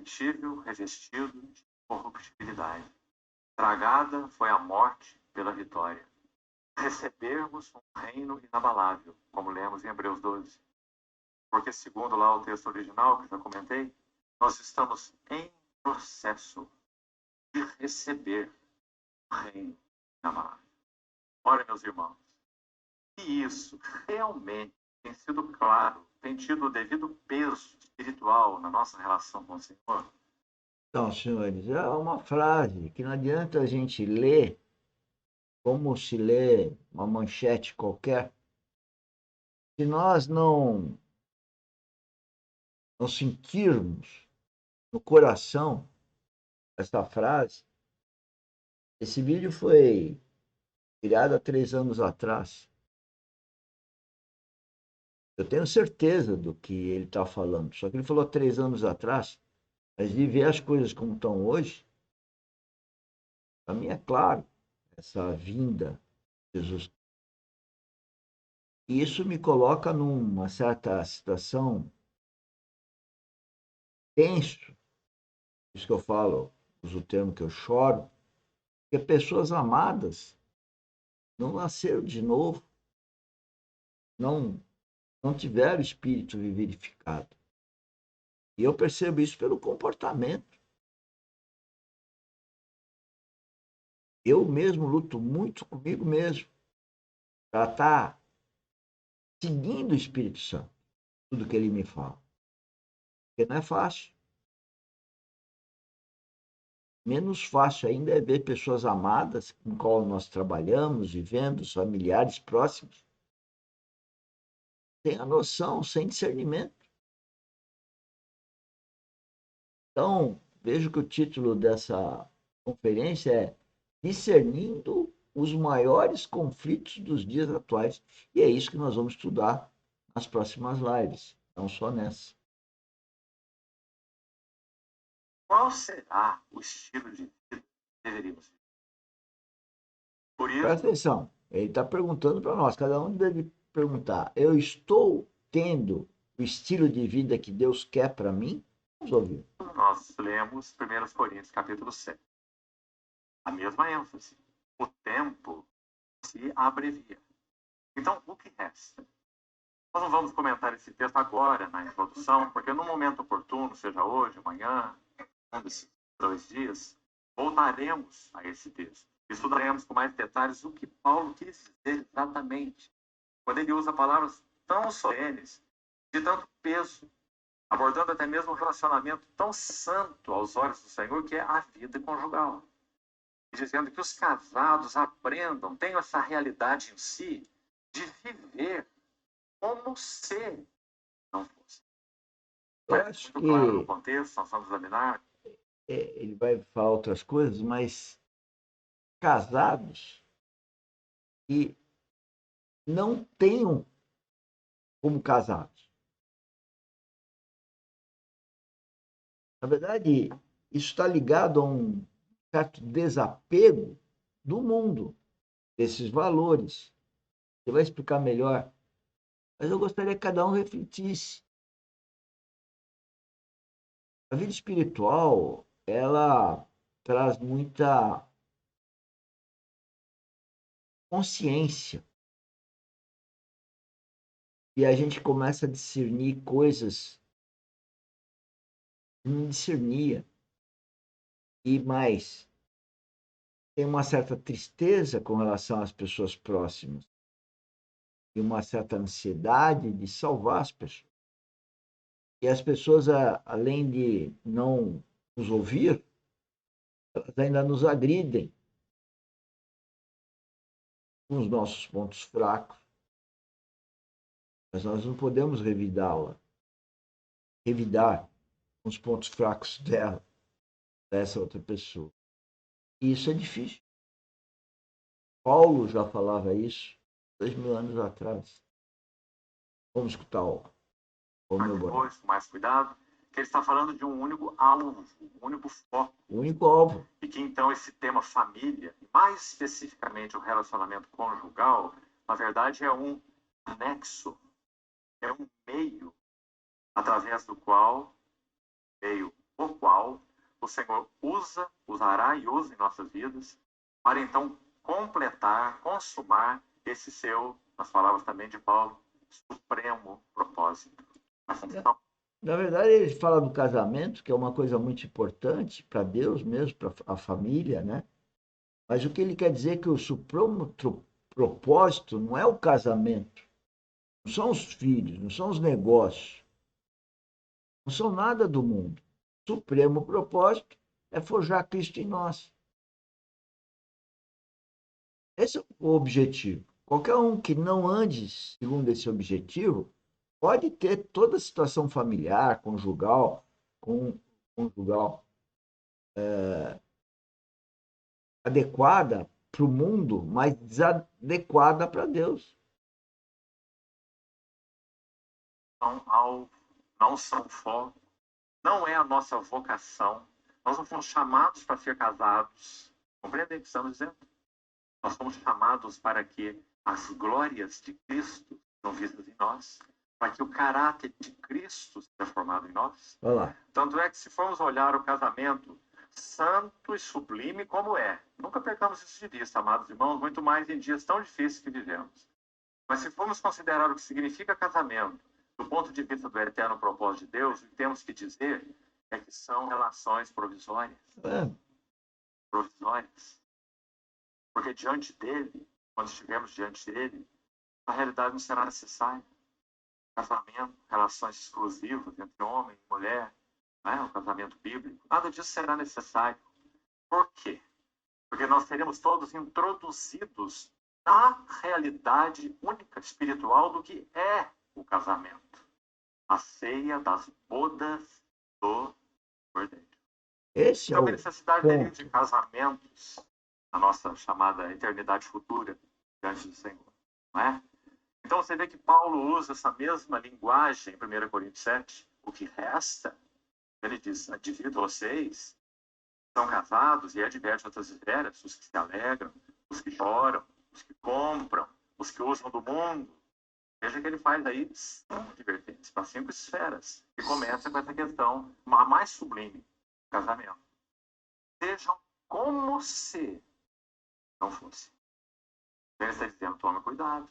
corruptível revestido de corruptibilidade. Tragada foi a morte pela vitória. Recebermos um reino inabalável, como lemos em Hebreus 12. Porque, segundo lá o texto original, que eu já comentei, nós estamos em processo de receber o reino inabalável. Ora, meus irmãos, e isso realmente tem sido claro, tem tido o devido peso espiritual na nossa relação com o Senhor? Então, senhores, é uma frase que não adianta a gente ler como se lê uma manchete qualquer. Se nós não sentirmos no coração essa frase, esse vídeo foi criado há 3 anos atrás. Eu tenho certeza do que ele está falando. Só que ele falou 3 anos atrás, mas de ver as coisas como estão hoje, para mim é claro essa vinda de Jesus. E isso me coloca numa certa situação tenso. Isso que eu falo, uso o termo que eu choro, porque pessoas amadas não nasceram de novo, não, não tiveram espírito vivificado. E eu percebo isso pelo comportamento. Eu mesmo luto muito comigo mesmo para estar seguindo o Espírito Santo, tudo que ele me fala. Porque não é fácil. Menos fácil ainda é ver pessoas amadas com qual nós trabalhamos, vivendo, familiares próximos, sem a noção, sem discernimento. Então, vejo que o título dessa conferência é Discernindo os maiores conflitos dos dias atuais. E é isso que nós vamos estudar nas próximas lives, não só nessa. Qual será o estilo de vida que deveríamos viver? Por Presta isso, atenção, ele está perguntando para nós, cada um deve perguntar: eu estou tendo o estilo de vida que Deus quer para mim? Vamos ouvir. nós lemos 1 Coríntios capítulo 7. A mesma ênfase. O tempo se abrevia. Então, o que resta? Nós não vamos comentar esse texto agora, na introdução, porque no momento oportuno, seja hoje, amanhã, um desses 2 dias, voltaremos a esse texto. Estudaremos com mais detalhes o que Paulo quis dizer exatamente, quando ele usa palavras tão solenes, de tanto peso, abordando até mesmo um relacionamento tão santo aos olhos do Senhor, que é a vida conjugal. Dizendo que os casados aprendam, tenham essa realidade em si, de viver como se não fosse. Eu Mas acho muito claro no que contexto, nós vamos examinar. ele vai falar outras coisas, mas casados que não tenham como casados. Na verdade, isso está ligado a um certo desapego do mundo, desses valores. Você vai explicar melhor, mas eu gostaria que cada um refletisse. A vida espiritual, ela traz muita consciência e a gente começa a discernir coisas que não discernia. E mais, tem uma certa tristeza com relação às pessoas próximas e uma certa ansiedade de salvar as pessoas. E as pessoas, além de não nos ouvir, elas ainda nos agridem com os nossos pontos fracos. Mas nós não podemos revidar os pontos fracos dessa outra pessoa. E isso é difícil. Paulo já falava isso 2000 anos atrás. Vamos escutar o meu boné. Depois, com mais cuidado, que ele está falando de um único alvo, um único foco. O único alvo. E que então esse tema família, mais especificamente o relacionamento conjugal, na verdade é um anexo, é um meio através do qual, meio o qual o Senhor usará e usa em nossas vidas para então completar, consumar esse seu, nas palavras também de Paulo, supremo propósito. Na verdade, ele fala do casamento, que é uma coisa muito importante para Deus mesmo, para a família, né? Mas o que ele quer dizer é que o supremo propósito não é o casamento, não são os filhos, não são os negócios, não são nada do mundo. O supremo propósito é forjar Cristo em nós. Esse é o objetivo. Qualquer um que não ande segundo esse objetivo pode ter toda a situação familiar, conjugal, conjugal adequada para o mundo, mas desadequada para Deus. Não são foco, não é a nossa vocação. Nós não fomos chamados para ser casados. Compreendem o que estamos dizendo? Nós fomos chamados para que as glórias de Cristo sejam vistas em nós, para que o caráter de Cristo seja formado em nós. Olá. Tanto é que se formos olhar o casamento santo e sublime como é, nunca percamos isso de vista, amados irmãos, muito mais em dias tão difíceis que vivemos. Mas se formos considerar o que significa casamento, do ponto de vista do eterno propósito de Deus, o que temos que dizer é que são relações provisórias. Provisórias. Porque diante dele, quando estivermos diante dele, a realidade não será necessária. Casamento, relações exclusivas entre homem e mulher, né? O casamento bíblico, nada disso será necessário. Por quê? Porque nós seremos todos introduzidos na realidade única espiritual do que é o casamento. A ceia das bodas do Cordeiro. Esse então, é a necessidade de casamentos, a nossa chamada eternidade futura diante do Senhor. Não é? Então, você vê que Paulo usa essa mesma linguagem em 1 Coríntios 7. O que resta, ele diz, divido vocês, são casados, e adverte outras esferas, os que se alegram, os que choram, os que compram, os que usam do mundo. Veja que ele faz aí 5 advertências para 5 esferas, e começa com essa questão, a mais sublime, o casamento. Sejam como se não fosse. Ele está dizendo, tome cuidado.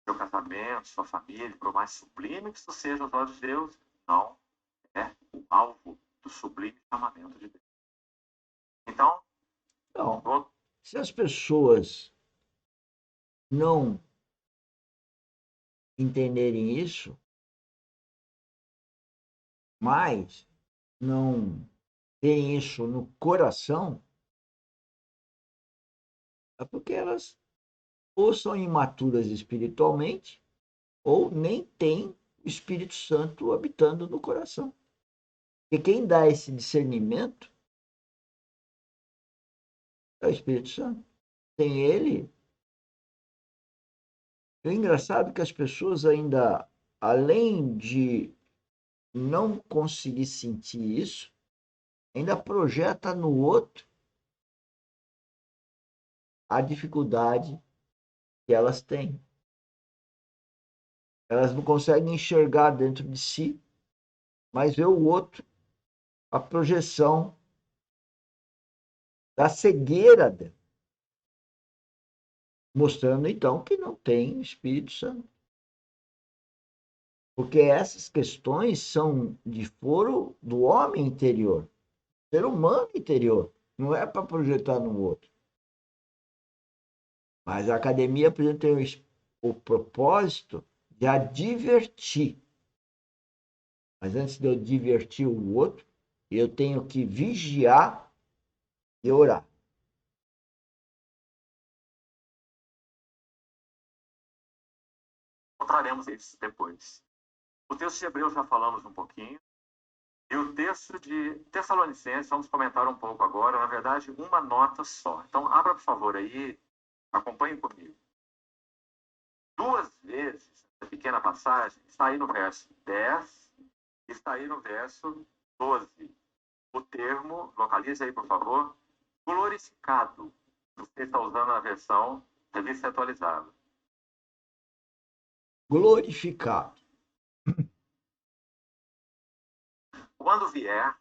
Seu casamento, sua família, por mais sublime que isso seja aos olhos de Deus, não é o alvo do sublime chamamento de Deus. Então, não. Se as pessoas não entenderem isso, mas não terem isso no coração, é porque elas ou são imaturas espiritualmente, ou nem têm o Espírito Santo habitando no coração. Porque quem dá esse discernimento é o Espírito Santo. Sem ele. É engraçado que as pessoas ainda, além de não conseguir sentir isso, ainda projeta no outro a dificuldade que elas têm. Elas não conseguem enxergar dentro de si, mas vê o outro, a projeção da cegueira dela, mostrando então que não tem Espírito Santo. Porque essas questões são de foro do homem interior, do ser humano interior, não é para projetar no outro. Mas a academia precisa ter o propósito de advertir. Mas antes de eu divertir o outro, eu tenho que vigiar e orar. encontraremos isso depois. O texto de Hebreus já falamos um pouquinho. E o texto de Tessalonicenses, vamos comentar um pouco agora, na verdade, uma nota só. Então, abra, por favor, aí, acompanhe comigo. 2 vezes, essa pequena passagem, está aí no verso 10, está aí no verso 12. O termo, localize aí, por favor, glorificado. Você está usando a versão revista atualizada. Glorificado. Quando vier,